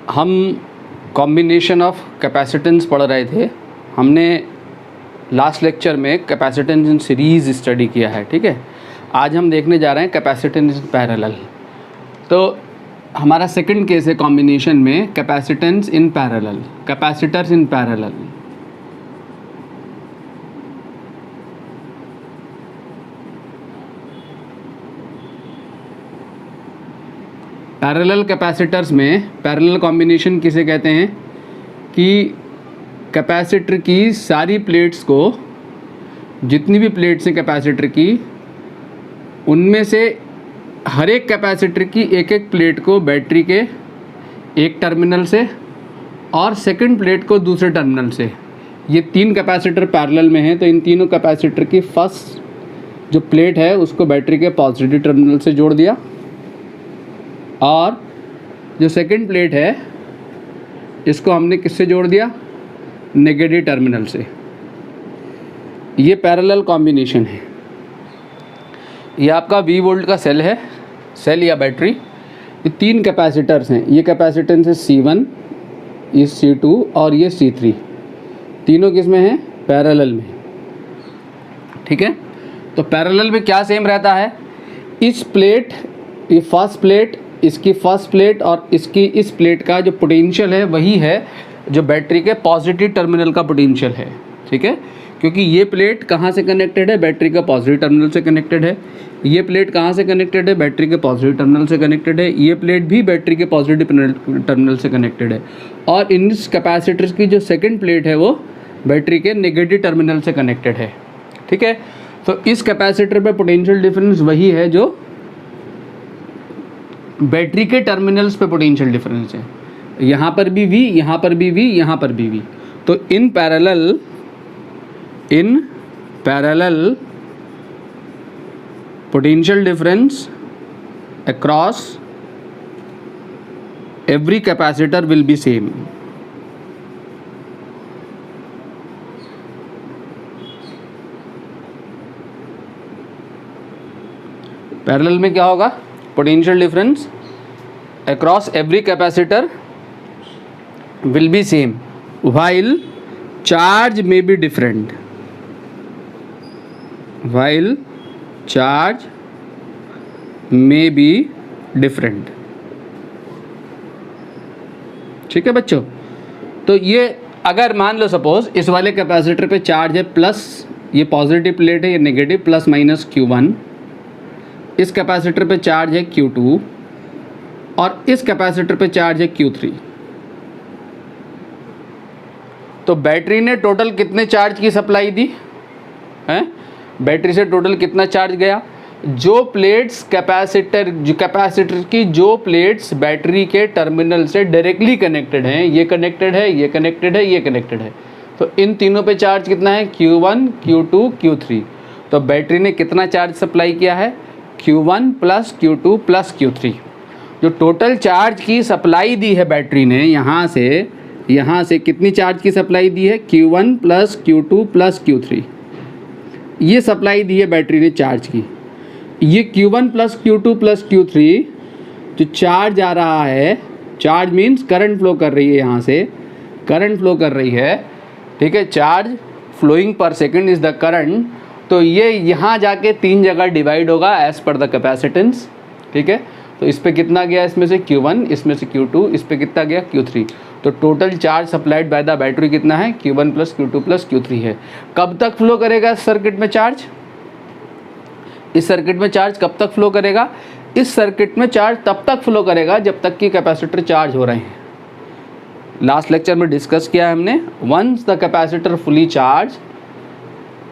हम combination of capacitance पढ़ रहे थे। हमने लास्ट लेक्चर में कैपेसिटेंस इन सीरीज़ स्टडी किया है, ठीक है। आज हम देखने जा रहे हैं कैपेसिटेंस इन पैरेलल। तो हमारा सेकंड केस है कॉम्बिनेशन में capacitance in parallel, capacitors in parallel. Parallel capacitors में पैरेलल कॉम्बिनेशन किसे कहते हैं कि कैपेसिटर की सारी प्लेट्स को, जितनी भी प्लेट्स हैं कैपेसिटर की, उनमें से हर एक कैपेसिटर की एक एक प्लेट को बैटरी के एक टर्मिनल से और सेकंड प्लेट को दूसरे टर्मिनल से, ये तीन कैपेसिटर पैरेलल में हैं, तो इन तीनों कैपेसिटर की फर्स्ट जो प्लेट है उसको बैटरी के पॉजिटिव टर्मिनल से जोड़ दिया और जो सेकंड प्लेट है इसको हमने किससे जोड़ दिया, नेगेटिव टर्मिनल से। ये पैरेलल कॉम्बिनेशन है। ये आपका V वोल्ट का सेल है, सेल या बैटरी। ये तीन कैपेसिटर्स हैं। ये कैपेसिटेंस है C1, ये C2 और ये C3। तीनों किस में हैं, पैरेलल में, ठीक है। तो पैरेलल में क्या सेम रहता है, इस प्लेट, ये फर्स्ट प्लेट, इसकी फर्स्ट प्लेट और इसकी इस प्लेट का जो पोटेंशियल है वही है जो बैटरी के पॉजिटिव टर्मिनल का पोटेंशियल है, ठीक है। क्योंकि ये प्लेट कहाँ से कनेक्टेड है, बैटरी का पॉजिटिव टर्मिनल से कनेक्टेड है। ये प्लेट कहाँ से कनेक्टेड है, बैटरी के पॉजिटिव टर्मिनल से कनेक्टेड है। ये प्लेट भी बैटरी के पॉजिटिव टर्मिनल से कनेक्टेड है। और इन कैपेसिटर्स की जो सेकंड प्लेट है वो बैटरी के नेगेटिव टर्मिनल से कनेक्टेड है, ठीक है। तो इस कैपेसिटर पे पोटेंशियल डिफरेंस वही है जो बैटरी के टर्मिनल्स पे पोटेंशियल डिफरेंस है। यहाँ पर भी V, यहाँ पर भी V, यहाँ पर भी V। तो in parallel potential difference across every capacitor will be same. Parallel में क्या होगा, potential difference across every capacitor will be same while charge may be different, while charge may be different, ठीक है बच्चों। तो ये अगर मान लो सपोज इस वाले कैपेसिटर पे चार्ज है प्लस, ये पॉजिटिव प्लेट है, ये नेगेटिव, प्लस माइनस Q1, इस कैपेसिटर पे चार्ज है Q2 और इस कैपेसिटर पे चार्ज है Q3। तो बैटरी ने टोटल कितने चार्ज की सप्लाई दी है, बैटरी से टोटल कितना चार्ज गया। जो प्लेट्स कैपेसिटर की जो प्लेट्स बैटरी के टर्मिनल से डायरेक्टली कनेक्टेड हैं, ये कनेक्टेड है, ये कनेक्टेड है, ये कनेक्टेड है, तो इन तीनों पे चार्ज कितना है, Q1, Q2, Q3। तो बैटरी ने कितना चार्ज सप्लाई किया है, Q1 plus Q2 plus Q3। जो टोटल चार्ज की सप्लाई दी है बैटरी ने, यहाँ से कितनी चार्ज की सप्लाई दी है, Q1 plus Q2 plus Q3। ये सप्लाई दी है बैटरी ने चार्ज की। ये Q1 plus Q2 plus Q3 जो चार्ज आ रहा है, चार्ज मीन्स करंट फ्लो कर रही है, यहाँ से करंट फ्लो कर रही है, ठीक है। Charge flowing per second is the current. तो ये यहाँ जाके तीन जगह डिवाइड होगा एज पर द कैपेसिटेंस, ठीक है। तो इस पे कितना गया, इसमें से Q1, इसमें से Q2, इस पे कितना गया, Q3। तो total charge supplied by the battery कितना है, Q1 plus Q2 plus Q3 है। कब तक फ्लो करेगा इस सर्किट में चार्ज, इस सर्किट में चार्ज कब तक फ्लो करेगा, इस सर्किट में चार्ज तब तक फ्लो करेगा जब तक कि कैपेसिटर चार्ज हो रहे हैं। लास्ट लेक्चर में डिस्कस किया है हमने, once the capacitor fully charge,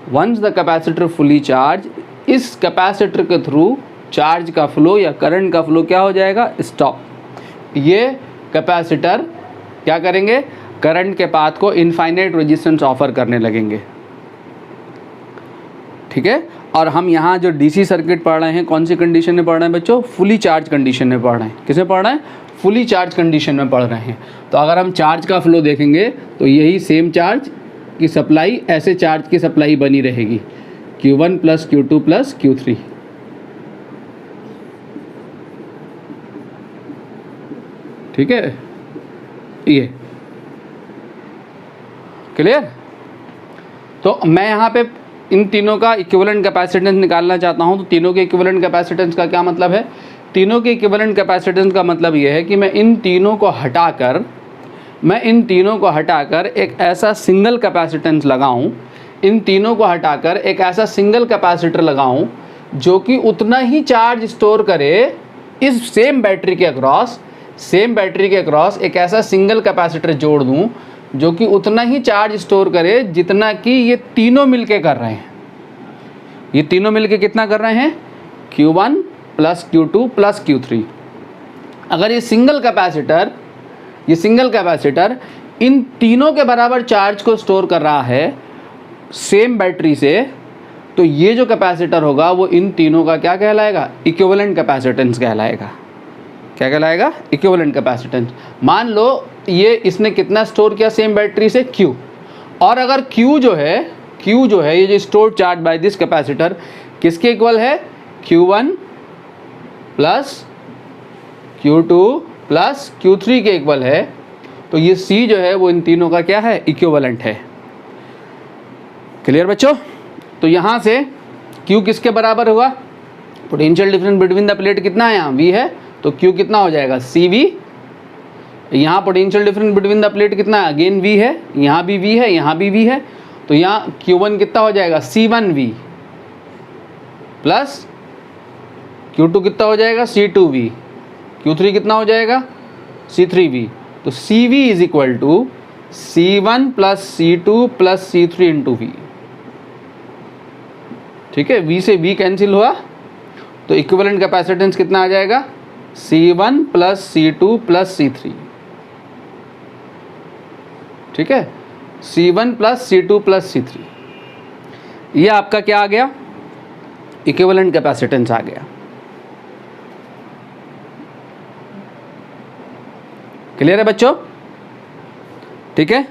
once the capacitor fully charge, इस कैपेसिटर के थ्रू चार्ज का फ्लो या करंट का फ्लो क्या हो जाएगा, स्टॉप। ये कैपेसिटर क्या करेंगे, करंट के पाथ को इनफाइनाइट रेजिस्टेंस ऑफर करने लगेंगे, ठीक है। और हम यहाँ जो डीसी सर्किट पढ़ रहे हैं कौन सी कंडीशन में पढ़ रहे हैं बच्चों, फुली चार्ज कंडीशन में पढ़ रहे हैं। किसमें पढ़ रहे हैं, फुली चार्ज कंडीशन में पढ़ रहे हैं। तो अगर हम चार्ज का फ्लो देखेंगे तो यही सेम चार्ज की सप्लाई, ऐसे चार्ज की सप्लाई बनी रहेगी, Q1 plus Q2 plus Q3। ठीक है, ये क्लियर। तो मैं यहाँ पे इन तीनों का इक्विवेलेंट कैपेसिटेंस निकालना चाहता हूँ। तो तीनों के इक्विवेलेंट कैपेसिटेंस का क्या मतलब है? तीनों के इक्विवेलेंट कैपेसिटेंस का मतलब ये है कि मैं इन तीनों को हटाकर एक ऐसा सिंगल कैपेसिटेंस लगाऊं, इन तीनों को हटाकर एक ऐसा सिंगल कैपेसिटर लगाऊं जो कि उतना ही चार्ज स्टोर करे इस सेम बैटरी के अक्रॉस एक ऐसा सिंगल कैपेसिटर जोड़ दूं जो कि उतना ही चार्ज स्टोर करे जितना कि ये तीनों मिलके कर रहे हैं। ये तीनों मिलके कितना कर रहे हैं? Q1 plus Q2 plus Q3। अगर ये सिंगल कैपेसिटर इन तीनों के बराबर चार्ज को स्टोर कर रहा है सेम बैटरी से, तो ये जो कैपेसिटर होगा वो इन तीनों का क्या कहलाएगा? इक्विवेलेंट कैपेसिटेंस कहलाएगा। क्या कहलाएगा? Equivalent capacitance. मान लो ये इसने कितना स्टोर किया सेम बैटरी से? Q। और अगर Q जो है ये जो stored charge by this capacitor किसके इक्वल है? Q1 plus Q2 plus Q3 के इक्वल है। तो ये C जो है वो इन तीनों का क्या है? इक्विवेलेंट है। क्लियर बच्चों? तो यहाँ से Q किसके बराबर होगा? Potential difference between the plate कितना है? यहाँ V है, तो Q कितना हो जाएगा? CV। यहाँ potential difference between the plate कितना है? अगेन V है, यहाँ भी V है, यहाँ भी V है, तो यहाँ Q1 कितना हो जाएगा? C1V प्लस Q2 कितना हो जाएगा? C2V। Q3 कितना हो जाएगा? C3V। तो CV is equal to C1 plus C2 plus C3 into V। ठीक है, V से V कैंसिल हुआ तो इक्विवेलेंट कैपेसिटेंस कितना आ जाएगा? C1 plus C2 plus C3। ठीक है, C1 plus C2 plus C3, ये आपका क्या आ गया? इक्विवेलेंट कैपेसिटेंस आ गया। क्लियर है बच्चों? ठीक है,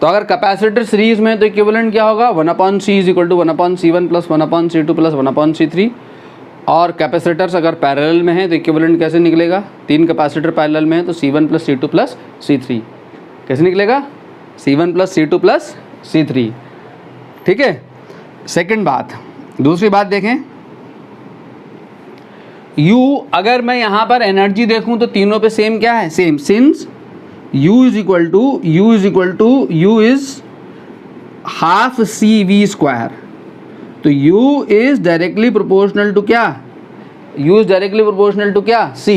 तो अगर कैपेसिटर सीरीज में है तो इक्विवेलेंट क्या होगा? 1/C is equal to 1/C1 plus 1/C2 plus 1/C3। और कैपेसिटर्स अगर पैरेलल में है तो इक्विवेलेंट कैसे निकलेगा? 3 कैपेसिटर पैरेलल में है तो C1 plus C2 plus C3 कैसे निकलेगा? C1 plus C2 plus C3। ठीक है, सेकंड बात। दूसरी बात देखें, U अगर मैं यहाँ पर एनर्जी देखूँ तो तीनों पे सेम क्या है? Same. Since U is equal to U is half CV square, तो U is directly proportional to क्या? U is directly proportional to क्या? C।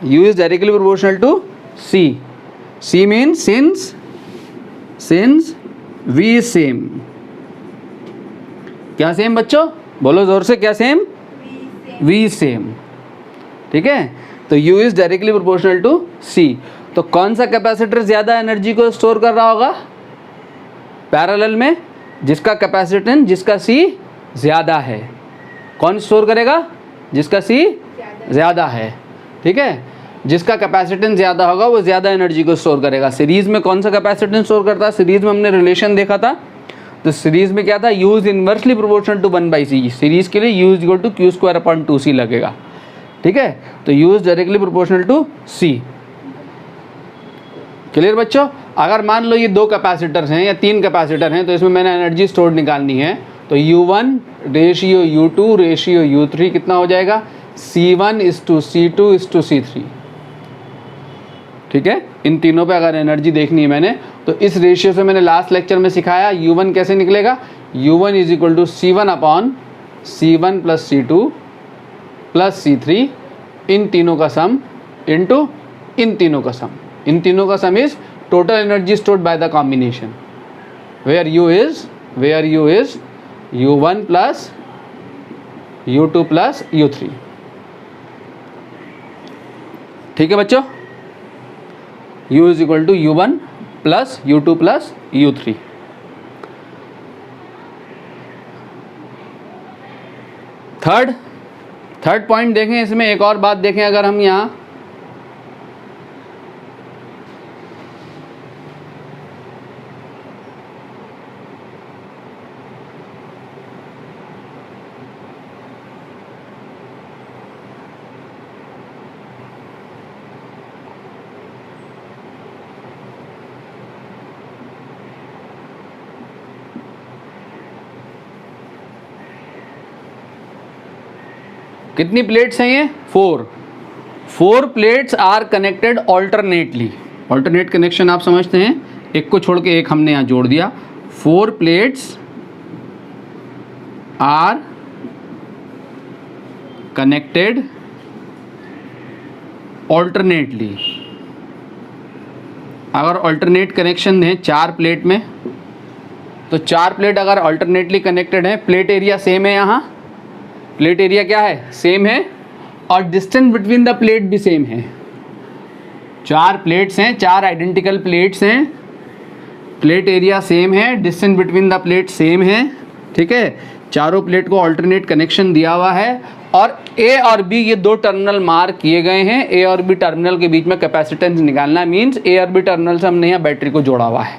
U is directly proportional to C। C means since V is same. क्या same बच्चों? बोलो जोर से, क्या same? V is same. ठीक है, तो U is directly proportional to C। तो कौन सा कैपेसिटर ज़्यादा एनर्जी को स्टोर कर रहा होगा पैरेलल में? जिसका कैपेसिटेंस, जिसका C ज़्यादा है। कौन स्टोर करेगा? जिसका C ज़्यादा है। ठीक है, जिसका कैपेसिटेंस ज़्यादा होगा वो ज़्यादा एनर्जी को स्टोर करेगा। सीरीज़ में कौन सा कैपेसिटेंस स्टोर करता है? सीरीज़ में हमने रिलेशन देखा था, तो सीरीज़ में क्या था? U is inversely proportional to 1/C। Series के लिए U is equal to Q²/2C लगेगा। ठीक है, तो U is directly proportional to C। Clear बच्चों? अगर मान लो ये 2 कैपेसिटर्स हैं या 3 कैपेसिटर हैं, तो इसमें मैंने एनर्जी स्टोर निकालनी है, तो U1 ratio U2 ratio U3 कितना हो जाएगा? C1 is to C2 is to C3। ठीक है, इन तीनों पे अगर एनर्जी देखनी है मैंने, तो इस रेशियो से मैंने लास्ट लेक्चर में सिखाया U1 कैसे निकलेगा? U1 is equal to C1/C1 plus C2 plus C3, इन तीनों का सम इंटू इन तीनों का सम। इन तीनों का sum is total energy stored by the combination, where U is U1 plus U2 plus U3। ठीक है बच्चों, U is equal to U1 plus U2 plus U3। Third point देखें, इसमें एक और बात देखें। अगर हम यहाँ कितनी प्लेट्स हैं ये? 4 plates are connected alternately. Alternate connection आप समझते हैं, एक को छोड़ के एक हमने यहाँ जोड़ दिया। 4 प्लेट्स आर कनेक्टेड ऑल्टरनेटली। अगर ऑल्टरनेट कनेक्शन है 4 प्लेट में, तो 4 प्लेट अगर ऑल्टरनेटली कनेक्टेड है, प्लेट एरिया सेम है, यहाँ प्लेट एरिया क्या है? सेम है, और डिस्टेंस बिटवीन द प्लेट भी सेम है। 4 प्लेट्स हैं, 4 आइडेंटिकल प्लेट्स हैं, प्लेट एरिया सेम है, distance between the plate same है, ठीक है। चारों प्लेट को ऑल्टरनेट कनेक्शन दिया हुआ है, और ए और बी ये 2 टर्मिनल मार्क किए गए हैं। ए और बी टर्मिनल के बीच में कैपेसिटेंस निकालना मीन्स ए और बी टर्मिनल से हमने यहाँ बैटरी को जोड़ा हुआ है,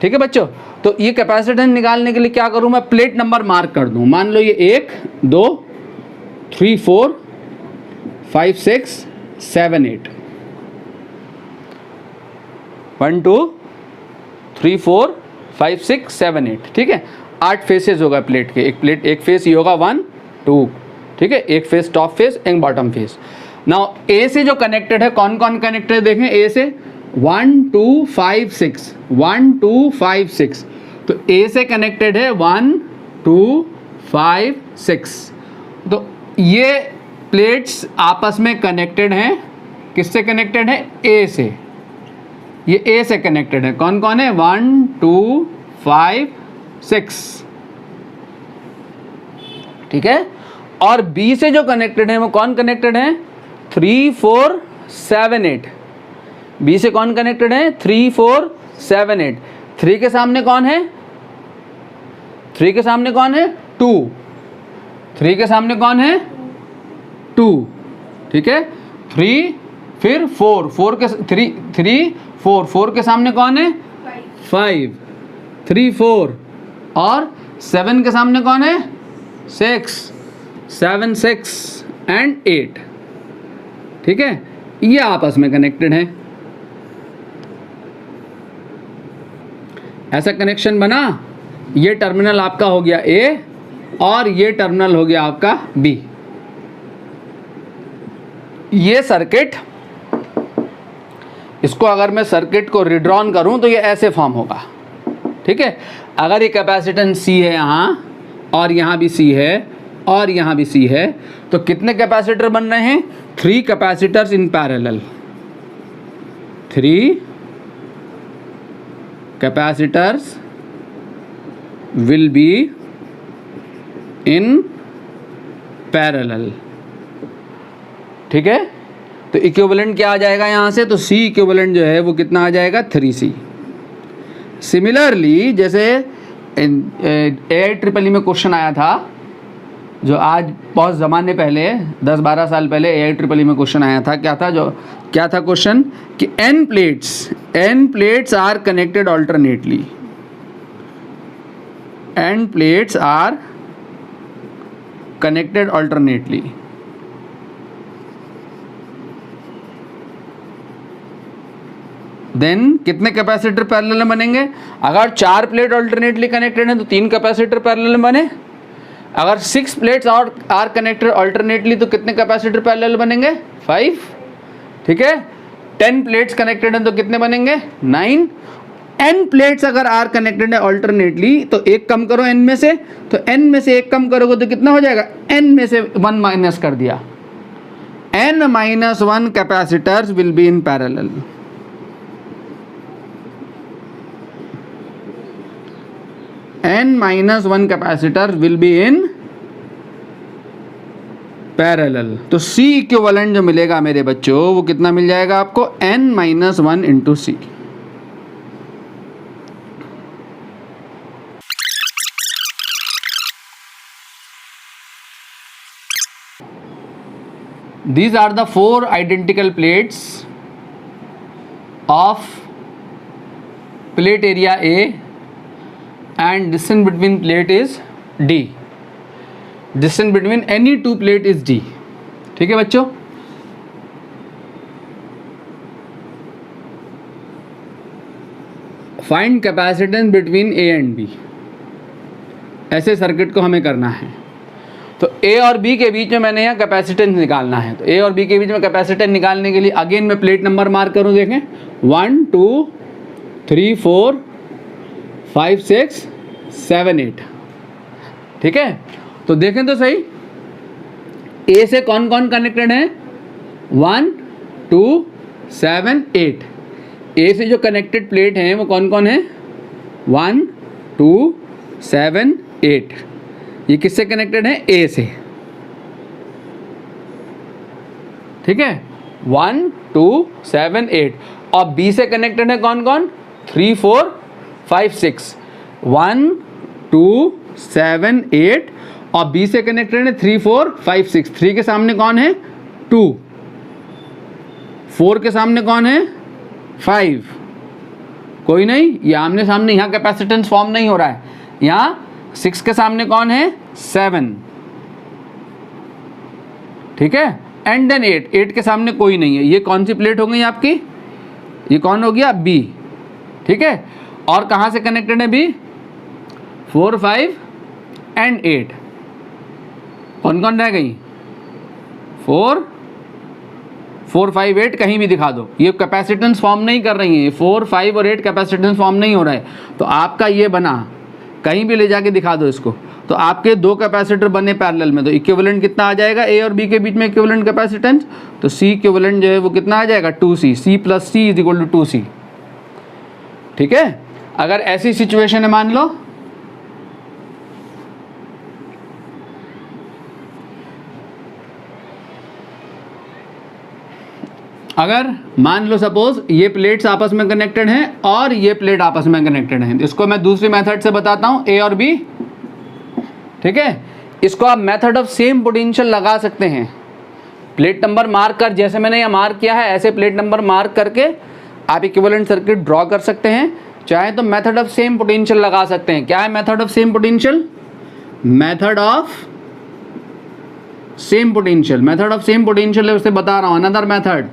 ठीक है बच्चों। तो ये कैपेसिटेंस निकालने के लिए क्या करूँ मैं? प्लेट नंबर मार्क कर दूँ। मान लो ये 1 2 3 4 5 6 7 8 1 2 3 4 5 6 7 8, ठीक है। 8 फेसेस होगा प्लेट के। एक फेस ये होगा 1 2, ठीक है। एक फेस टॉप फेस, एक बॉटम फेस। नाउ ए से जो कनेक्टेड है, कौन कौन कनेक्टेड है देखें। ए से 1 2 5 6 1 2 5 6, तो ए से कनेक्टेड है 1 2 5 6। तो ये प्लेट्स आपस में कनेक्टेड हैं। किससे कनेक्टेड है? ए से। ये ए से कनेक्टेड है। कौन कौन है? 1 2 5 6, ठीक है। और बी से जो कनेक्टेड है वो कौन कनेक्टेड है? 3 4 7 8। बी से कौन कनेक्टेड है? 3 4 7 8। 3 के सामने कौन है? 3 के सामने कौन है? 2। 3 के सामने कौन है? 2, ठीक है। 3 फिर 4 4 के 3 4 4 के सामने कौन है? 5 3 4, और 7 के सामने कौन है? 6 7 6 एंड 8, ठीक है। ये आपस में कनेक्टेड है। ऐसा कनेक्शन बना। ये टर्मिनल आपका हो गया ए, और ये टर्मिनल हो गया आपका बी। ये सर्किट, इसको अगर मैं सर्किट को रिड्रॉन करूं तो ये ऐसे फॉर्म होगा, ठीक है। अगर ये कैपेसिटेंस सी है यहाँ, और यहाँ भी सी है, और यहाँ भी सी है, तो कितने कैपेसिटर बन रहे हैं? 3 capacitors in parallel. 3 capacitors will be in parallel, ठीक है। तो इक्विवेलेंट क्या आ जाएगा यहाँ से? तो सी इक्विवेलेंट जो है वो कितना आ जाएगा? 3C। सिमिलरली जैसे AIEEE में क्वेश्चन आया था, जो आज बहुत ज़माने पहले 10-12 साल पहले AIEEE में क्वेश्चन आया था। क्या था क्वेश्चन? कि n plates are connected alternately. n plates are connected alternately. Then कितने कैपेसिटर पैरेलल में बनेंगे? अगर 4 प्लेट ऑल्टरनेटली कनेक्टेड हैं तो 3 कैपेसिटर पैरेलल में बने। अगर 6 प्लेट्स आर कनेक्टेड ऑल्टरनेटली तो कितने कैपेसिटर पैरेलल बनेंगे? 5, ठीक है। 10 प्लेट्स कनेक्टेड हैं तो कितने बनेंगे? 9। n प्लेट्स अगर आर कनेक्टेड है ऑल्टरनेटली, तो एक कम करो n में से, तो n में से एक कम करोगे तो कितना हो जाएगा? n में से 1 माइनस कर दिया। n-1 capacitors will be in parallel. n-1 capacitor will be in parallel. तो C इक्विवेलेंट जो मिलेगा मेरे बच्चों, वो कितना मिल जाएगा आपको? n-1 into C। These are the 4 identical plates of plate area A, and distance between plate is D. Distance between any 2 plate is D, ठीक है बच्चों। Find capacitance between A and B। ऐसे सर्किट को हमें करना है। तो ए और बी के बीच में मैंने यहाँ कैपेसिटेंस निकालना है। तो ए और बी के बीच में कैपेसिटेंस निकालने के लिए अगेन मैं प्लेट नंबर मार्क करूँ, देखें 1 2 3 4 5 6 7 8, ठीक है। तो देखें तो सही, ए से कौन कौन कनेक्टेड है, 1 2 7 8। ए से जो कनेक्टेड प्लेट हैं वो कौन कौन है, 1 2 7 8। ये किससे कनेक्टेड है, ए से, ठीक है, 1 2 7 8। और बी से कनेक्टेड है कौन कौन, 3 4 5 6। 1 2 7 8 और बी से कनेक्टेड है 3 4 5 6। 3 के सामने कौन है, 2। 4 के सामने कौन है, 5। कोई नहीं, ये आमने सामने, यहाँ कैपेसिटेंस फॉर्म नहीं हो रहा है। यहाँ 6 के सामने कौन है, 7, ठीक है। एंड देन 8 के सामने कोई नहीं है। ये कौन सी प्लेट हो गई आपकी, ये कौन हो गया, बी, ठीक है। और कहाँ से कनेक्टेड है बी, 4 5 एंड 8। कौन कौन रह गई, 4 5 8, कहीं भी दिखा दो, ये कैपेसिटेंस फॉर्म नहीं कर रही है। 4 5 और 8 कैपेसिटेंस फॉर्म नहीं हो रहा है। तो आपका ये बना, कहीं भी ले जाके दिखा दो इसको, तो आपके दो कैपेसिटर बने पैरेलल में। तो इक्विवेलेंट कितना आ जाएगा, ए और बी के बीच में इक्विवेलेंट कैपेसिटेंस, तो सी इक्विवेलेंट जो है वो कितना आ जाएगा, 2C। C + C = 2C, ठीक है। अगर ऐसी सिचुएशन है, मान लो अगर मान लो सपोज ये प्लेट्स आपस में कनेक्टेड हैं और ये प्लेट आपस में कनेक्टेड हैं, इसको मैं दूसरी मेथड से बताता हूँ, ए और बी, ठीक है। इसको आप मेथड ऑफ सेम पोटेंशियल लगा सकते हैं। प्लेट नंबर मार्क कर, जैसे मैंने यहाँ मार्क किया है ऐसे प्लेट नंबर मार्क करके आप इक्विवेलेंट सर्किट ड्रॉ कर सकते हैं। चाहे तो मेथड ऑफ सेम पोटेंशियल लगा सकते हैं। क्या है method of same potential, method of same potential, method of same potential है, उससे बता रहा हूँ। अनदर मेथड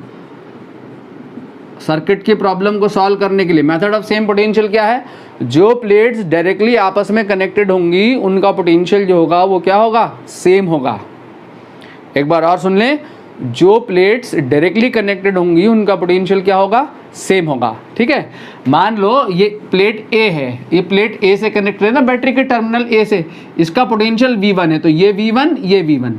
सर्किट की प्रॉब्लम को सॉल्व करने के लिए, मेथड ऑफ सेम पोटेंशियल क्या है, जो प्लेट्स डायरेक्टली आपस में कनेक्टेड होंगी उनका पोटेंशियल जो होगा वो क्या होगा, सेम होगा। एक बार और सुन लें, जो प्लेट्स डायरेक्टली कनेक्टेड होंगी उनका पोटेंशियल क्या होगा, सेम होगा, ठीक है। मान लो ये प्लेट ए है, ये प्लेट ए से कनेक्टेड है ना, बैटरी के टर्मिनल ए से, इसका पोटेंशियल V1 है, तो ये V1 ये V1,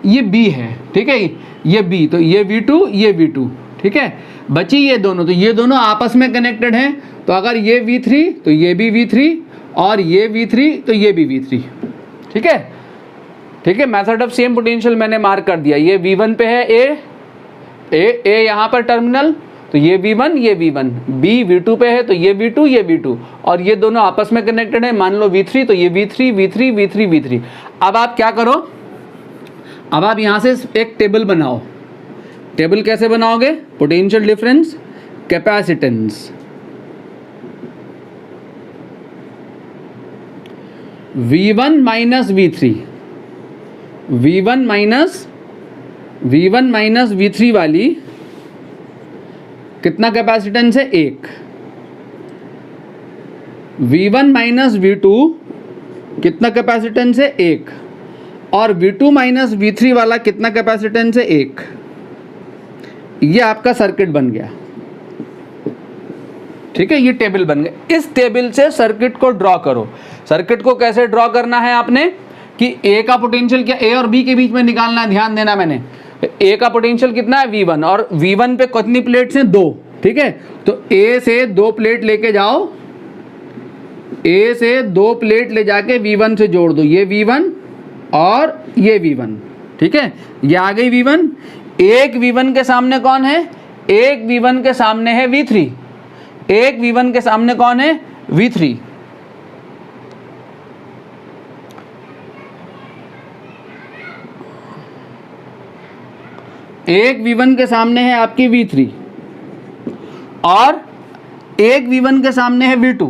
ये B है, ठीक है, ये B, तो ये V2 ये V2, ठीक है। बची ये दोनों, तो ये दोनों आपस में कनेक्टेड हैं, तो अगर ये V3 तो ये भी V3 और ये V3 तो ये भी V3, ठीक है, ठीक है। मेथड ऑफ सेम पोटेंशियल मैंने मार्क कर दिया। ये V1 पे है ए यहाँ पर टर्मिनल, तो ये V1 ये V1, B V2 पे है, तो ये V2 ये V2, और ये दोनों आपस में कनेक्टेड है, मान लो V3 तो ये V3 V3 V3 V3। अब आप क्या करो, अब आप यहाँ से एक टेबल बनाओ। टेबल कैसे बनाओगे, potential difference capacitance, V1 minus V3, V1 minus V3 वाली कितना कैपेसिटेंस है, 1। V1 माइनस V2 कितना कैपेसिटेंस है, 1। और V2 माइनस V3 वाला कितना कैपेसिटेंस है, 1। ये आपका सर्किट बन गया, ठीक है, ये टेबल बन गया। इस टेबल से सर्किट को ड्रॉ करो। सर्किट को कैसे ड्रॉ करना है आपने, कि ए का पोटेंशियल क्या, ए और बी के बीच में निकालना है। ध्यान देना, मैंने ए का पोटेंशियल कितना है, V1, और V1 पे कितनी प्लेट्स हैं, 2, ठीक है। तो ए से 2 प्लेट लेके जाओ, ए से 2 प्लेट ले जाके V1 से जोड़ दो, ये V1 और ये V1, ठीक है। ये आ गई V1। एक V1 के सामने कौन है, एक V1 के सामने है V3, एक V1 के सामने कौन है, V3। एक V1 के सामने है आपकी V3 और एक V1 के सामने है V2।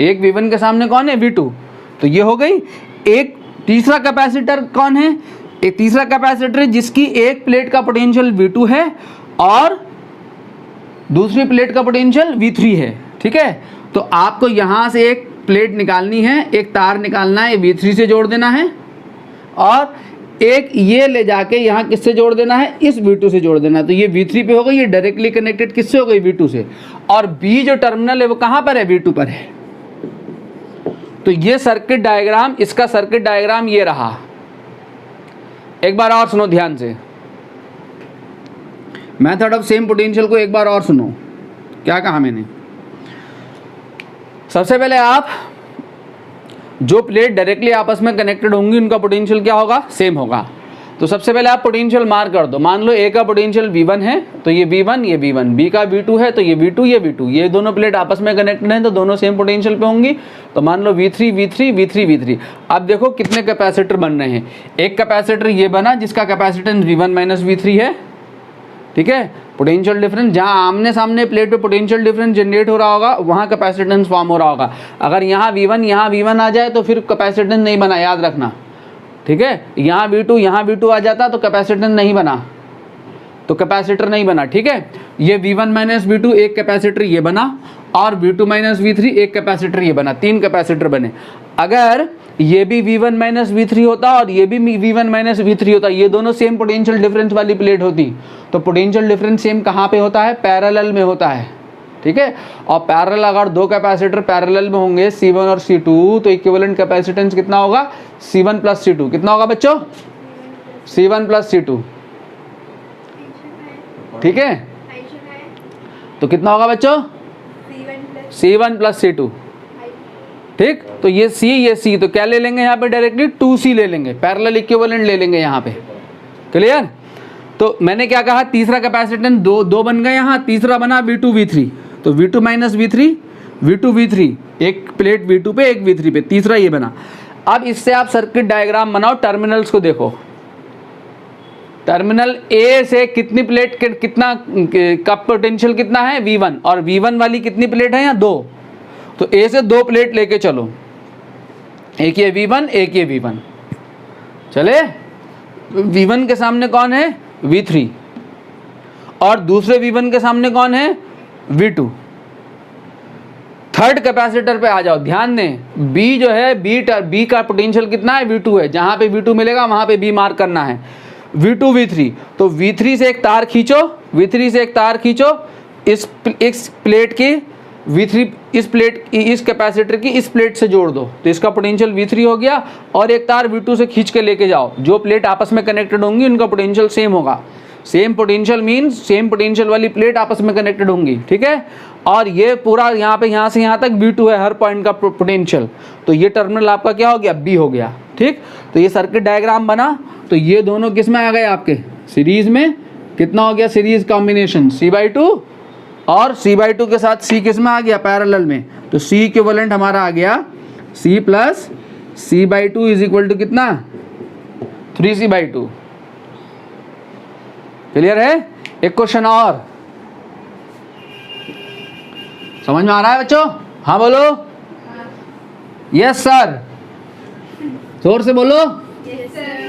एक V1 के सामने कौन है, V2। तो ये हो गई। एक तीसरा कैपेसिटर कौन है, एक तीसरा कैपेसिटर जिसकी एक प्लेट का पोटेंशियल V2 है और दूसरी प्लेट का पोटेंशियल V3 है, ठीक है। तो आपको यहाँ से एक प्लेट निकालनी है, एक तार निकालना है, V3 से जोड़ देना है, और एक ये ले जाके यहाँ किससे जोड़ देना है, इस V2 से जोड़ देना है। तो ये V3 पे होगा, ये डायरेक्टली कनेक्टेड किससे हो गई, V2 से, और B जो टर्मिनल है वो कहाँ पर है, V2 पर है। तो ये सर्किट डायग्राम, इसका सर्किट डायग्राम ये रहा। एक बार और सुनो ध्यान से, मेथड ऑफ सेम पोटेंशियल को एक बार और सुनो। क्या कहा मैंने, सबसे पहले आप जो प्लेट डायरेक्टली आपस में कनेक्टेड होंगी उनका पोटेंशियल क्या होगा, सेम होगा। तो सबसे पहले आप पोटेंशियल मार्क कर दो। मान लो ए का पोटेंशियल V1 है तो ये V1 ये V1, B का V2 है तो ये V2 ये V2, ये दोनों प्लेट आपस में कनेक्टेड हैं तो दोनों सेम पोटेंशियल पे होंगी। तो मान लो V3 V3 V3 V3। अब देखो कितने कैपेसिटर बन रहे हैं। एक कैपेसिटर ये बना जिसका कैपेसिटेंस V1 माइनस V3 है, ठीक है। पोटेंशियल डिफरेंस, जहाँ आमने सामने प्लेट पे पोटेंशियल डिफरेंस जनरेट हो रहा होगा वहाँ कैपेसिटेंस फॉर्म हो रहा होगा। अगर यहाँ V1 आ जाए तो फिर कैपेसिटेंस नहीं बना, याद रखना, ठीक है। यहाँ V2 आ जाता तो कैपेसिटेंस नहीं बना, तो कैपेसिटर नहीं बना, ठीक है। ये V1 माइनस V2 एक कैपेसिटर ये बना, और V2 माइनस V3 एक कैपेसिटर ये बना, तीन कैपेसिटर बने। अगर ये भी V1 माइनस V3 होता और ये भी V1 माइनस V3 होता, ये दोनों सेम पोटेंशियल डिफरेंस वाली प्लेट होती, तो पोटेंशियल डिफरेंस सेम कहाँ पे होता है, पैरेलल में होता है, ठीक है। और पैरेलल, अगर दो कैपेसिटर पैरेलल में होंगे C1 और C2, तो इक्विवेलेंट कैपेसिटेंस कितना होगा, C1 प्लस C2। कितना होगा बच्चों, C1 प्लस C2, ठीक है। तो कितना होगा बच्चों, C1 प्लस C2, ठीक। तो ये C, तो क्या ले लेंगे यहाँ पे, डायरेक्टली 2C ले लेंगे, पैरेलल इक्विवेलेंट ले लेंगे यहाँ पे, क्लियर। तो मैंने क्या कहा, तीसरा कैपेसिटेंस दो बन गए यहाँ, तीसरा बना V2 V3, तो V2 minus V3 V2 V3, एक प्लेट V2 पे एक V3 पे, तीसरा ये बना। अब इससे आप सर्किट डायग्राम बनाओ, टर्मिनल्स को देखो। टर्मिनल A से कितनी प्लेट कितना का पोटेंशियल कितना है, V1, और V1 वाली कितनी प्लेट है यहाँ, 2। तो A से 2 प्लेट लेके चलो, एक ये V1 एक ये V1, चले। V1 के सामने कौन है, V3, और दूसरे V1 के सामने कौन है, V2। थर्ड कैपेसिटर पे आ जाओ, ध्यान दें, B जो है, B का पोटेंशियल कितना है, V2 है, जहां पे V2 मिलेगा वहां पे B मार्क करना है। V2 V3, तो V3 से एक तार खींचो, V3 से एक तार खींचो, इस प्लेट की V3 इस कैपेसिटर की इस प्लेट से जोड़ दो, तो इसका पोटेंशियल V3 हो गया। और एक तार V2 से खींच के लेके जाओ, जो प्लेट आपस में कनेक्टेड होंगी उनका पोटेंशियल सेम होगा। Same potential means same potential वाली प्लेट आपस में कनेक्टेड होंगी, ठीक है। और ये पूरा यहाँ पे यहाँ से यहाँ तक V2 है, हर पॉइंट का पोटेंशियल, तो ये टर्मिनल आपका क्या हो गया, B हो गया, ठीक। तो ये सर्किट डायग्राम बना, तो ये दोनों किस में आ गए आपके, सीरीज में। कितना हो गया सीरीज कॉम्बिनेशन, C/2, और C/2 के साथ C किस में आ गया, पैरेलल में। तो C इक्विवेलेंट हमारा आ गया C plus C/2 is equal to कितना, 3C/2। क्लियर है। एक क्वेश्चन और, समझ में आ रहा है बच्चों, हाँ बोलो, यस सर, जोर से बोलो। Yes sir.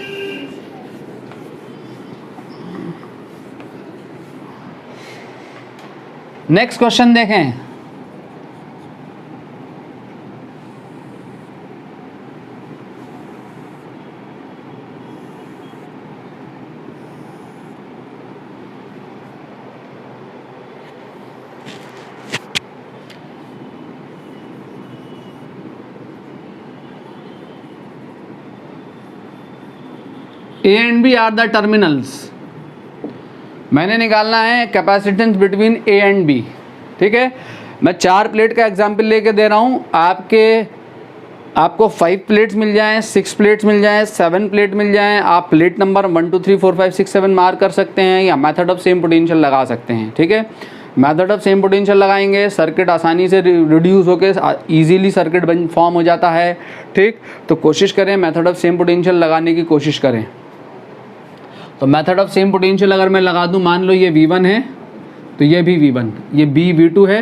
नेक्स्ट क्वेश्चन देखें। A and B are the terminals. मैंने निकालना है capacitance between A and B, ठीक है। मैं 4 प्लेट का एग्जाम्पल लेके दे रहा हूँ। आपको 5 प्लेट्स मिल जाएं, 6 प्लेट्स मिल जाएं, 7 प्लेट मिल जाएं, आप प्लेट नंबर 1 2 3 4 5 6 7 मार्क कर सकते हैं, या मेथड ऑफ सेम पोटेंशियल लगा सकते हैं, ठीक है। मेथड ऑफ सेम पोटेंशियल लगाएंगे, सर्किट आसानी से रिड्यूस होकर ईजीली सर्किट फॉर्म हो जाता है, ठीक। तो कोशिश करें मेथड ऑफ सेम पोटेंशियल लगाने की कोशिश करें। तो मेथड ऑफ सेम पोटेंशियल अगर मैं लगा दूं, मान लो ये V1 है तो ये भी V1, ये B V2 है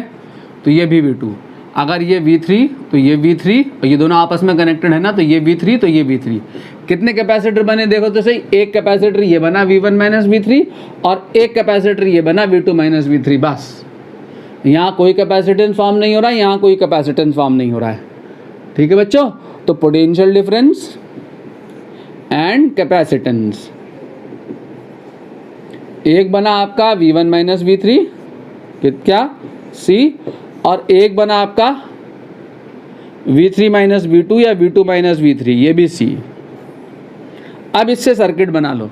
तो ये भी V2, अगर ये V3 तो ये V3, और ये दोनों आपस में कनेक्टेड है ना, तो ये V3 तो ये V3। कितने कैपेसिटर बने देखो तो सही, एक कैपेसिटर ये बना V1 माइनस V3, और एक कैपेसिटर ये बना V2 माइनस V3, बस। यहाँ कोई कैपेसिटेंस फॉर्म नहीं हो रहा है, यहाँ कोई कैपेसिटेंस फॉर्म नहीं हो रहा है, ठीक है बच्चों, तो पोटेंशियल डिफरेंस एंड कैपेसिटेंस, एक बना आपका V1 माइनस V3 क्या C, और एक बना आपका V3 माइनस V2 या V2 माइनस V3, ये भी C। अब इससे सर्किट बना लो।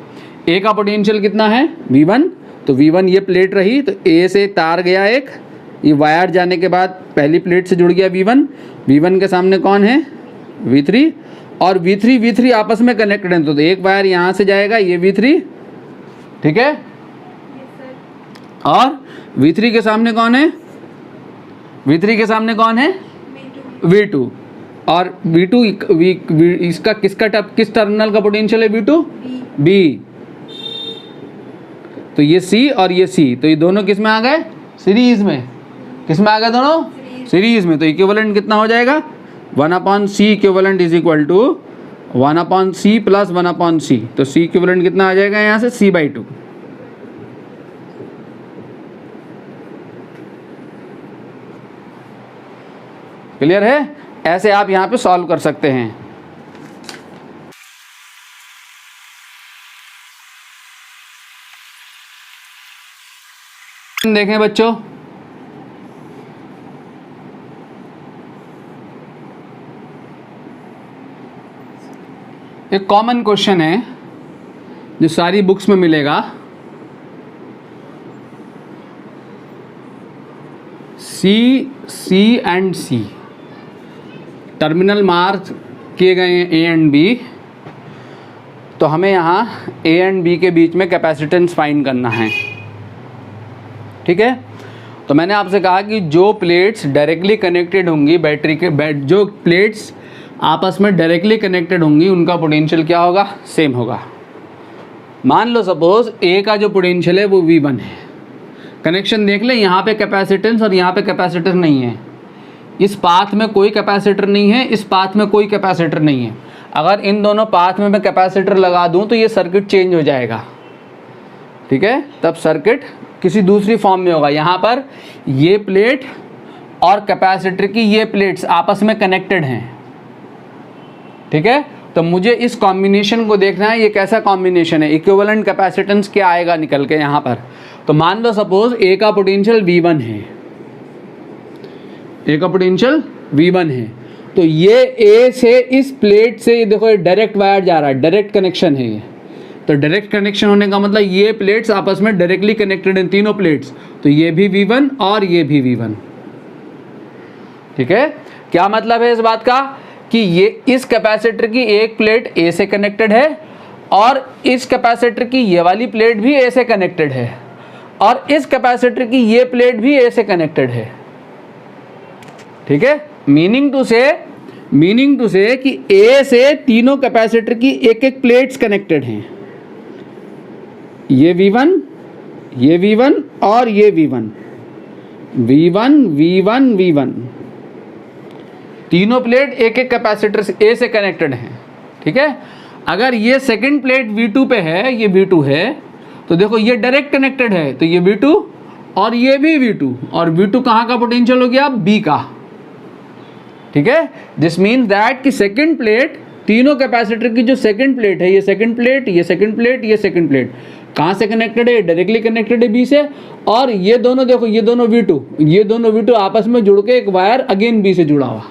A का पोटेंशियल कितना है V1, तो V1 ये प्लेट रही, तो A से तार गया एक, ये वायर जाने के बाद पहली प्लेट से जुड़ गया V1, V1 के सामने कौन है V3, और V3 आपस में कनेक्टेड है, तो एक वायर यहाँ से जाएगा, ये V3, ठीक है, और V3 के सामने कौन है, V3 के सामने कौन है V2, और V2 इसका किस टर्मिनल का पोटेंशियल है V2 B, तो ये C और ये C, तो ये दोनों किस में आ गए सीरीज में, किस में आ गए दोनों सीरीज में, तो इक्विवेलेंट कितना हो जाएगा 1/C equivalent is equal to 1/C plus 1/C, तो C इक्विवेलेंट कितना आ जाएगा यहाँ से C/2। क्लियर है, ऐसे आप यहाँ पे सॉल्व कर सकते हैं। देखें बच्चों, एक कॉमन क्वेश्चन है जो सारी बुक्स में मिलेगा, C and C terminal mark किए गए हैं A एंड B, तो हमें यहाँ A एंड B के बीच में कैपेसिटेंस फाइंड करना है। ठीक है, तो मैंने आपसे कहा कि जो प्लेट्स डायरेक्टली कनेक्टेड होंगी बैटरी के जो प्लेट्स आपस में डायरेक्टली कनेक्टेड होंगी उनका पोटेंशियल क्या होगा, सेम होगा। मान लो सपोज A का जो पोटेंशियल है वो V1 है, कनेक्शन देख ले, यहाँ पे कैपेसिटेंस और यहाँ पे कैपेसिटर नहीं है, इस पाथ में कोई कैपेसिटर नहीं है, इस पाथ में कोई कैपेसिटर नहीं है। अगर इन दोनों पाथ में मैं कैपेसिटर लगा दूं तो ये सर्किट चेंज हो जाएगा, ठीक है, तब सर्किट किसी दूसरी फॉर्म में होगा। यहाँ पर ये प्लेट और कैपेसिटर की ये प्लेट्स आपस में कनेक्टेड हैं, ठीक है, तो मुझे इस कॉम्बिनेशन को देखना है, ये कैसा कॉम्बिनेशन है, इक्विवेलेंट कैपेसिटेंस क्या आएगा निकल के यहाँ पर। तो मान लो सपोज A का पोटेंशियल V1 है, A का पोटेंशियल V1 है, तो ये A से इस प्लेट से ये देखो ये डायरेक्ट वायर जा रहा है, डायरेक्ट कनेक्शन है ये, तो डायरेक्ट कनेक्शन होने का मतलब ये प्लेट्स आपस में डायरेक्टली कनेक्टेड हैं, तीनों प्लेट्स, तो ये भी V1 और ये भी V1। ठीक है, क्या मतलब है इस बात का कि ये इस कैपेसिटर की एक प्लेट A से कनेक्टेड है और इस कैपेसिटर की ये वाली प्लेट भी A से कनेक्टेड है और इस कैपेसिटर की ये प्लेट भी A से कनेक्टेड है। ठीक है, मीनिंग टू से कि A से तीनों कैपेसिटर की एक एक प्लेट्स कनेक्टेड हैं, ये V1, ये V1 और ये V1, तीनों प्लेट एक एक कैपेसिटर से A से कनेक्टेड हैं। ठीक है, अगर ये सेकंड प्लेट V2 पे है, ये V2 है, तो देखो ये डायरेक्ट कनेक्टेड है, तो ये V2 और ये भी V2, और V2 कहाँ का पोटेंशियल हो गया, B का। ठीक है, दिस मीन्स दैट कि सेकंड प्लेट, तीनों कैपेसिटर की जो सेकंड प्लेट है, ये सेकंड प्लेट, ये सेकंड प्लेट, ये सेकंड प्लेट कहाँ से कनेक्टेड है, डायरेक्टली कनेक्टेड है B से, और ये दोनों देखो, ये दोनों V2 आपस में जुड़ के एक वायर अगेन B से जुड़ा हुआ,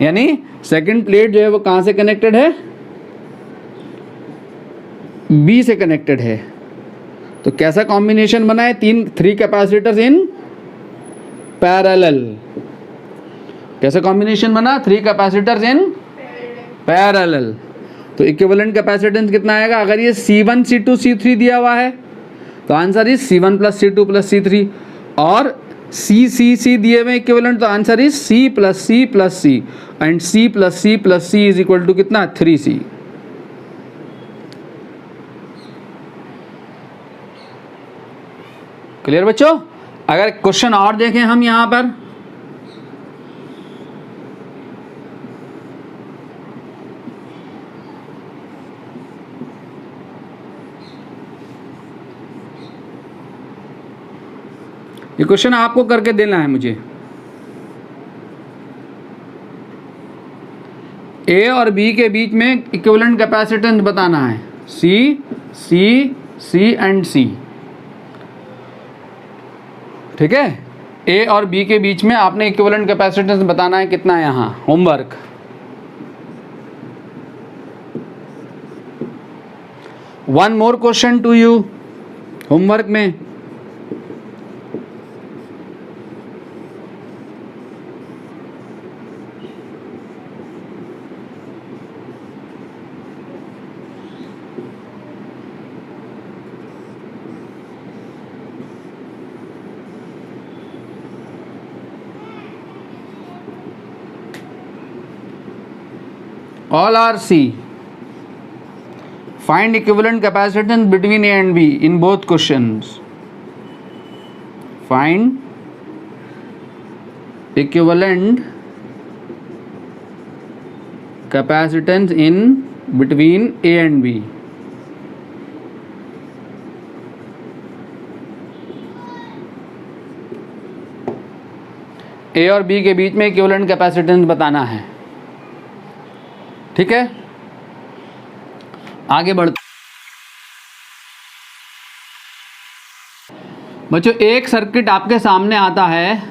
यानी सेकंड प्लेट जो है वो कहाँ से कनेक्टेड है, B से कनेक्टेड है। तो कैसा कॉम्बिनेशन बना है, थ्री कैपेसिटर्स इन पैरेलल, कैसा कॉम्बिनेशन बना, थ्री कैपेसिटर्स इन पैरेलल। तो इक्विवेलेंट कैपेसिटेंस कितना आएगा, अगर ये C1 C2 C3 दिया हुआ है तो answer is C1 plus C2 plus C3, और C दिए हुए इक्विवेलेंट, तो answer is C plus C plus C, and C plus C plus C is equal to कितना, 3C। क्लियर बच्चों, अगर क्वेश्चन और देखें हम यहाँ पर, ये क्वेश्चन आपको करके देना है मुझे। ए और बी के बीच में इक्विवेलेंट कैपेसिटेंस बताना है, सी सी सी एंड सी। ठीक है, ए और बी के बीच में आपने इक्विवेलेंट कैपेसिटेंस बताना है कितना है यहाँ। Homework, one more question to you homework में। All are C. Find equivalent capacitance between A and B in both questions. Find equivalent capacitance in between A and B. A और B के बीच में equivalent capacitance बताना है। ठीक है, आगे बढ़ते बच्चों। एक सर्किट आपके सामने आता है,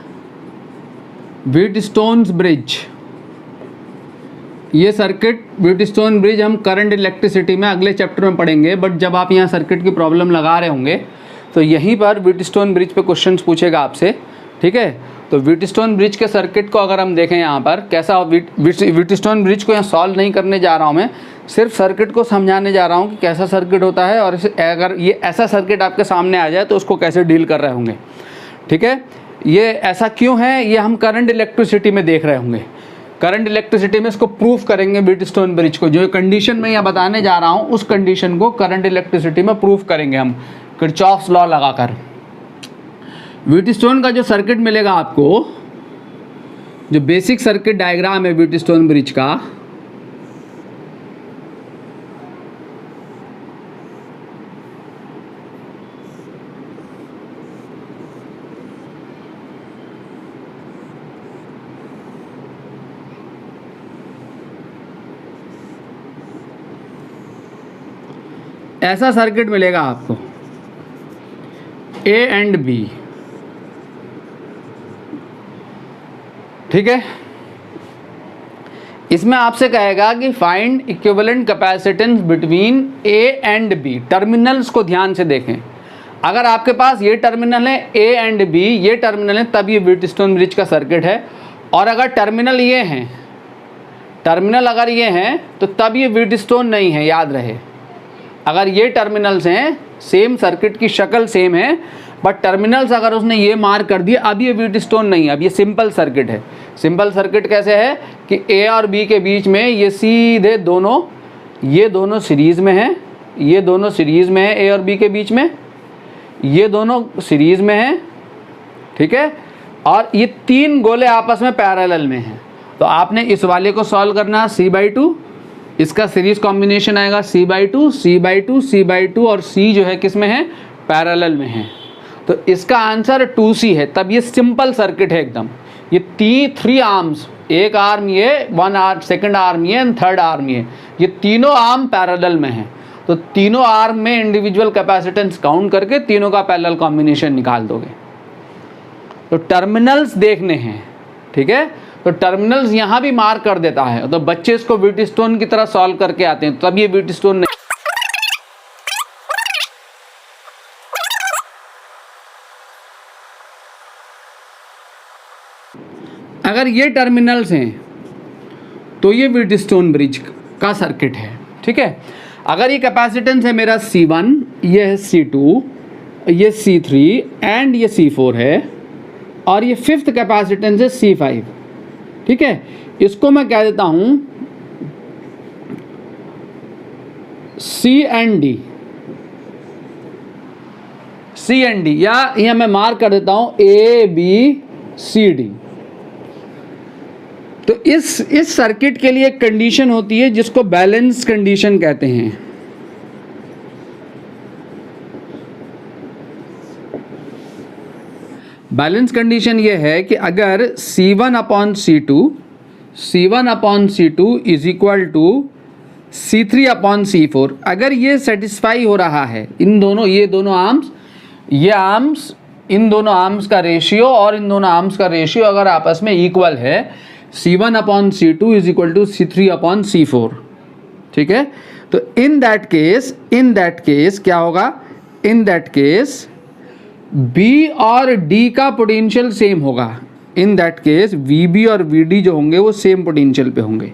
व्हीटस्टोन्स ब्रिज। ये सर्किट व्हीटस्टोन ब्रिज हम करंट इलेक्ट्रिसिटी में अगले चैप्टर में पढ़ेंगे, बट जब आप यहाँ सर्किट की प्रॉब्लम लगा रहे होंगे तो यहीं पर व्हीटस्टोन ब्रिज पे क्वेश्चंस पूछेगा आपसे। ठीक है, तो व्हीटस्टोन ब्रिज के सर्किट को अगर हम देखें यहाँ पर कैसा, व्हीटस्टोन ब्रिज को यहाँ सॉल्व नहीं करने जा रहा हूँ मैं, सिर्फ सर्किट को समझाने जा रहा हूँ कि कैसा सर्किट होता है, और अगर ये ऐसा सर्किट आपके सामने आ जाए तो उसको कैसे डील कर रहे होंगे। ठीक है, ये ऐसा क्यों है, ये हम करंट इलेक्ट्रिसिटी में देख रहे होंगे। करंट इलेक्ट्रिसिटी में इसको प्रूफ करेंगे व्हीटस्टोन ब्रिज को। जो कंडीशन मैं यहाँ बताने जा रहा हूँ उस कंडीशन को करंट इलेक्ट्रिसिटी में प्रूफ करेंगे हम किरचॉफ्स लॉ लगाकर। व्हीटस्टोन का जो सर्किट मिलेगा आपको, जो बेसिक सर्किट डायग्राम है व्हीटस्टोन ब्रिज का, ऐसा सर्किट मिलेगा आपको, ए एंड बी। ठीक है, इसमें आपसे कहेगा कि find equivalent capacitance between A and B. Terminals को ध्यान से देखें, अगर आपके पास ये टर्मिनल है ए एंड बी, ये टर्मिनल है, तब ये व्हीटस्टोन ब्रिज का सर्किट है। और अगर टर्मिनल ये हैं, टर्मिनल अगर ये हैं तो तब ये व्हीटस्टोन नहीं है, याद रहे। अगर ये टर्मिनल्स हैं, सेम सर्किट की शक्ल सेम है, बट टर्मिनल्स अगर उसने ये मार्क कर दिए, अब ये व्हीटस्टोन नहीं है, अब ये सिंपल सर्किट है। सिंपल सर्किट कैसे है कि ए और बी के बीच में ये सीधे दोनों, ये दोनों सीरीज़ में हैं, ये दोनों सीरीज़ में है, ए और बी के बीच में ये दोनों सीरीज़ में हैं। ठीक है, और ये तीन गोले आपस में पैरेलल में हैं। तो आपने इस वाले को सॉल्व करना है, C/2, इसका सीरीज कॉम्बिनेशन आएगा C/2 C/2 C/2, और C जो है किस में है, पैरेलल में है। तो इसका आंसर 2C है। तब ये सिंपल सर्किट है एकदम। ये 3 आर्म्स, एक आर्म ये, 1 आर्म, सेकंड आर्म ये, एंड थर्ड आर्म ये, ये तीनों आर्म पैरेलल में हैं। तो तीनों आर्म में इंडिविजुअल कैपेसिटेंस काउंट करके तीनों का पैरेलल कॉम्बिनेशन निकाल दोगे। तो टर्मिनल्स देखने हैं। ठीक है, तो टर्मिनल्स यहाँ भी मार्क कर देता है, तो बच्चे इसको व्हीटस्टोन की तरह सॉल्व करके आते हैं, तब ये व्हीटस्टोन नहीं। अगर ये टर्मिनल्स हैं तो ये व्हीटस्टोन ब्रिज का सर्किट है। ठीक है, अगर ये कैपेसिटेंस है मेरा C1, ये है C2, ये C3 एंड ये C4 है, और ये फिफ्थ कैपेसिटेंस है C5। ठीक है, इसको मैं कह देता हूं C and D, C and D, या यह मैं मार्क कर देता हूं ABCD। तो इस सर्किट के लिए एक कंडीशन होती है जिसको बैलेंस कंडीशन कहते हैं। बैलेंस कंडीशन ये है कि अगर C1/C2 C1 upon C2 is equal to C3 upon C4। अगर ये सेटिस्फाई हो रहा है, इन दोनों ये दोनों आर्म्स, ये आर्म्स, इन दोनों आर्म्स का रेशियो और इन दोनों आर्म्स का रेशियो अगर आपस में इक्वल है, C1 upon C2 is equal to C3 upon C4, ठीक है। तो इन दैट केस क्या होगा, इन दैट केस B और D का पोटेंशियल सेम होगा। इन दैट केस VB और VD जो होंगे वो सेम पोटेंशियल पे होंगे।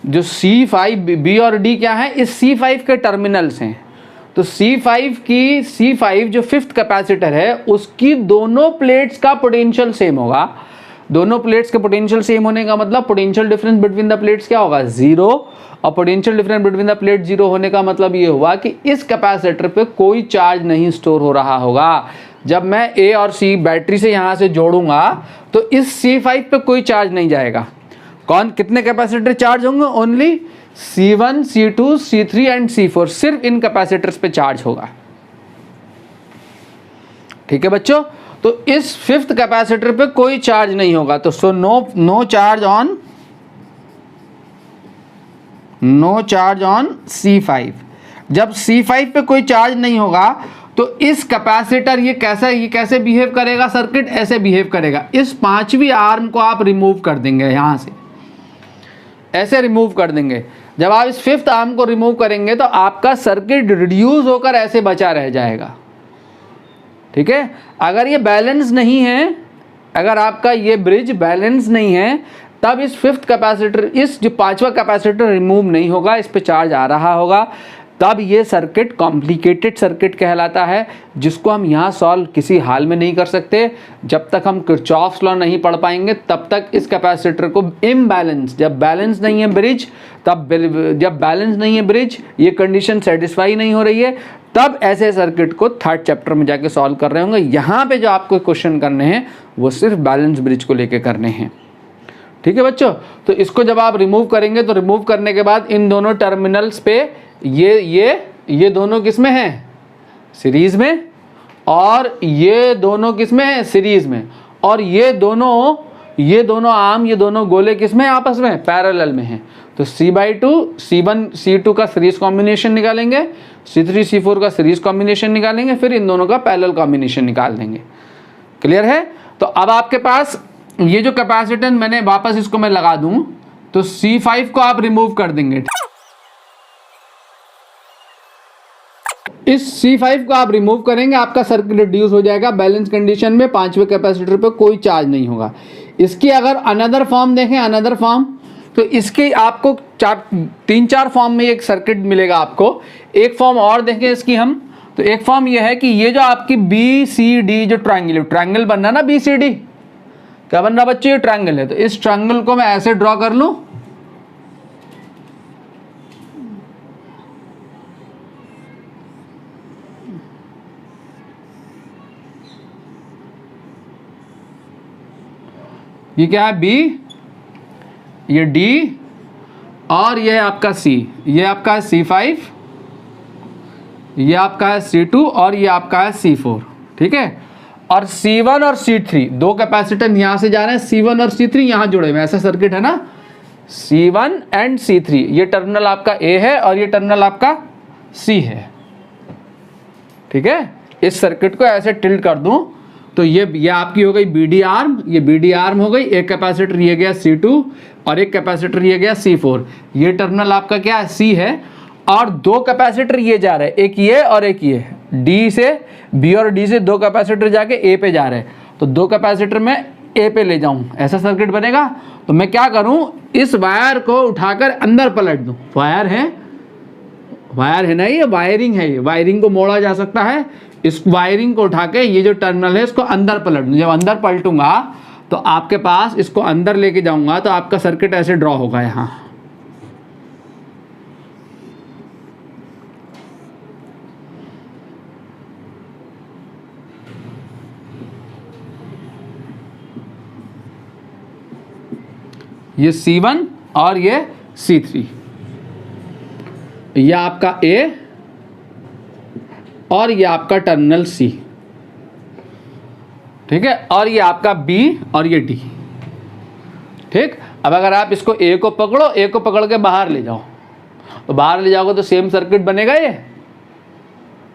जो C5 B और D क्या है, इस C5 के टर्मिनल्स हैं। तो C5 जो फिफ्थ कैपेसिटर है उसकी दोनों प्लेट्स का पोटेंशियल सेम होगा। दोनों प्लेट्स के पोटेंशियल सेम होने का मतलब potential difference between the plates क्या होगा, जीरो। और potential difference between the plate zero होने का मतलब ये हुआ कि इस कैपेसिटर पे कोई चार्ज नहीं स्टोर हो रहा होगा। जब मैं A और C बैटरी से यहाँ से जोड़ूंगा तो इस C5 पे कोई चार्ज नहीं जाएगा। कितने कैपेसिटर चार्ज होंगे, only C1 C2 C3 and C4, सिर्फ इन कैपेसिटर्स पे चार्ज होगा। ठीक है बच्चों, तो इस फिफ्थ कैपेसिटर पे कोई चार्ज नहीं होगा। तो so no charge on C5। जब C5 पे कोई चार्ज नहीं होगा तो इस कैपेसिटर ये कैसे बिहेव करेगा, सर्किट ऐसे बिहेव करेगा। इस पांचवी आर्म को आप रिमूव कर देंगे, यहां से ऐसे रिमूव कर देंगे। जब आप इस फिफ्थ आर्म को रिमूव करेंगे तो आपका सर्किट रिड्यूस होकर ऐसे बचा रह जाएगा। ठीक है, अगर ये बैलेंस नहीं है, अगर आपका ये ब्रिज बैलेंस नहीं है, तब इस फिफ्थ कैपेसिटर, इस जो पांचवा कैपेसिटर रिमूव नहीं होगा, इस पे चार्ज आ रहा होगा, तब ये सर्किट कॉम्प्लिकेटेड सर्किट कहलाता है, जिसको हम यहाँ सॉल्व किसी हाल में नहीं कर सकते। जब तक हम किरचॉफ्स लॉ नहीं पढ़ पाएंगे तब तक इस कैपेसिटर को इम्बैलेंस, जब बैलेंस नहीं है ब्रिज, जब बैलेंस नहीं है ब्रिज, ये कंडीशन सेटिस्फाई नहीं हो रही है, तब ऐसे सर्किट को थर्ड चैप्टर में जाके सॉल्व कर रहे होंगे। यहाँ पे जो आपको क्वेश्चन करने हैं वो सिर्फ बैलेंस ब्रिज को लेके करने हैं। ठीक है बच्चों, तो इसको जब आप रिमूव करेंगे तो रिमूव करने के बाद इन दोनों टर्मिनल्स पे ये दोनों किस में हैं, सीरीज में, और ये दोनों किस में हैं, सीरीज में, और ये दोनों आर्म, ये दोनों गोले किस में, आपस में पैरेलल में हैं। तो C/2 C1 C2 का सीरीज कॉम्बिनेशन निकालेंगे, C3 C4 का सीरीज कॉम्बिनेशन निकालेंगे, फिर इन दोनों का पैरेलल कॉम्बिनेशन निकाल देंगे। क्लियर है? तो अब आपके पास ये जो कैपेसिटेंस मैंने वापस इसको मैं लगा दूं तो C5 को आप रिमूव कर देंगे। इस C5 को आप रिमूव करेंगे, आपका सर्किट रिड्यूस हो जाएगा। बैलेंस कंडीशन में पांचवें कैपेसिटर पे कोई चार्ज नहीं होगा। इसकी अगर अनदर फॉर्म देखें, अनदर फॉर्म, तो इसके आपको 3-4 फॉर्म में एक सर्किट मिलेगा आपको। एक फॉर्म और देखें इसकी हम, तो एक फॉर्म ये है कि ये जो आपकी BCD जो ट्रायंगल बन रहा ना, BCD क्या बन रहा बच्चे, ये ट्रायंगल है। तो इस ट्रायंगल को मैं ऐसे ड्रॉ कर लूं, ये क्या है, B, ये D, और ये आपका C, ये आपका है C5, ये आपका है C2, और ये आपका है C4। ठीक है, और C1 और C3 दो कैपेसिटर यहां से जा रहे हैं, C1 और C3 यहां जुड़े हुए, ऐसा सर्किट है ना, C1 एंड C3, ये टर्मिनल आपका A है और ये टर्मिनल आपका C है। ठीक है, इस सर्किट को ऐसे टिल्ट कर दूं तो ये आपकी हो गई BD आर्म, ये BD आर्म हो गई। एक कैपेसिटर ये गया C2 और एक कैपेसिटर ये गया C4। ये टर्मिनल आपका क्या है, C है, और दो कैपेसिटर ये जा रहे हैं, एक ये और एक ये, D से, B और D से दो कैपेसिटर जाके A पे जा रहे हैं। तो दो कैपेसिटर मैं A पे ले जाऊं, ऐसा सर्किट बनेगा। तो मैं क्या करूं, इस वायर को उठाकर अंदर पलट दूं। वायर है ना, ये वायरिंग है, ये वायरिंग को मोड़ा जा सकता है। इस वायरिंग को उठा के ये जो टर्मिनल है इसको अंदर पलट दूं। जब अंदर पलटूंगा तो आपके पास, इसको अंदर लेके जाऊंगा तो आपका सर्किट ऐसे ड्रॉ होगा। यहाँ ये C1 और ये C3, ये आपका A और ये आपका टर्मिनल C। ठीक है, और ये आपका B और ये D। ठीक। अब अगर आप इसको ए को पकड़ो, ए को पकड़ के बाहर ले जाओ, तो बाहर ले जाओगे तो सेम सर्किट बनेगा ये,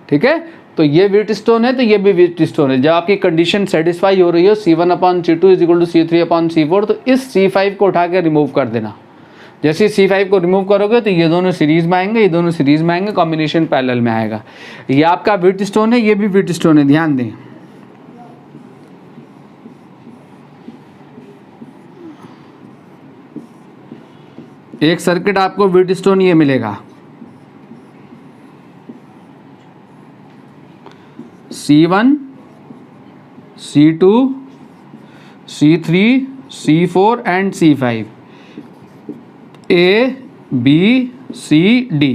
ठीक है। तो ये व्हीटस्टोन है, तो ये भी व्हीटस्टोन है। जब आपकी कंडीशन सेटिस्फाई हो रही हो C1/C2 is equal to C3/C4, तो इस C5 को उठा के रिमूव कर देना। जैसे C5 को रिमूव करोगे तो ये दोनों सीरीज में आएंगे, ये दोनों सीरीज में आएंगे, कॉम्बिनेशन पैरेलल में आएगा। ये आपका व्हीटस्टोन है, ये भी व्हीटस्टोन है, ध्यान दें। एक सर्किट आपको व्हीटस्टोन ये मिलेगा, C1, C2, C3, C4 and C5, A, B, C, D।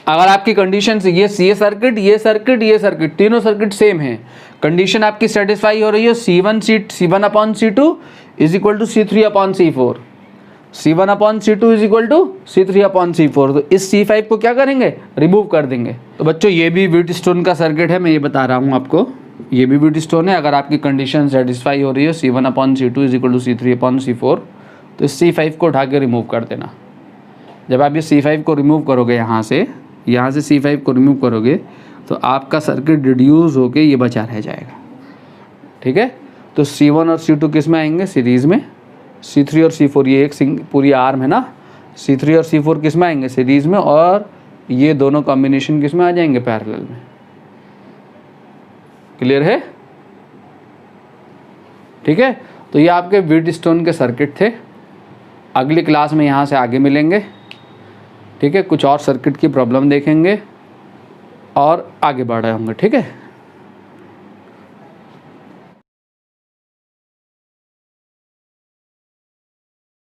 अगर आपकी कंडीशन से ये सर्किट, ये सर्किट, ये सर्किट, तीनों सर्किट सेम है, कंडीशन आपकी सेटिस्फाई हो रही है C1/C2 is equal to C3/C4, C1/C2 is equal to C3/C4, तो इस C5 को क्या करेंगे, रिमूव कर देंगे। तो बच्चों ये भी व्हीटस्टोन का सर्किट है, मैं ये बता रहा हूँ आपको, ये भी व्हीटस्टोन है। अगर आपकी कंडीशन सेटिस्फाई हो रही है C1/C2 is equal to C3/C4, तो इस C5 को उठा के रिमूव कर देना। जब आप ये C5 को रिमूव करोगे, यहाँ से C5 को रिमूव करोगे, तो आपका सर्किट रिड्यूस होके ये बचा रह जाएगा, ठीक है। तो C1 और C2 किस में आएंगे, सीरीज़ में। C3 और C4 ये एक पूरी आर्म है ना, C3 और C4 किस में आएंगे, सीरीज़ में, और ये दोनों कॉम्बिनेशन किस में आ जाएंगे, पैरेलल में। क्लियर है, ठीक है। तो ये आपके व्हीटस्टोन के सर्किट थे। अगली क्लास में यहाँ से आगे मिलेंगे, ठीक है। कुछ और सर्किट की प्रॉब्लम देखेंगे और आगे बढ़ रहे होंगे, ठीक है।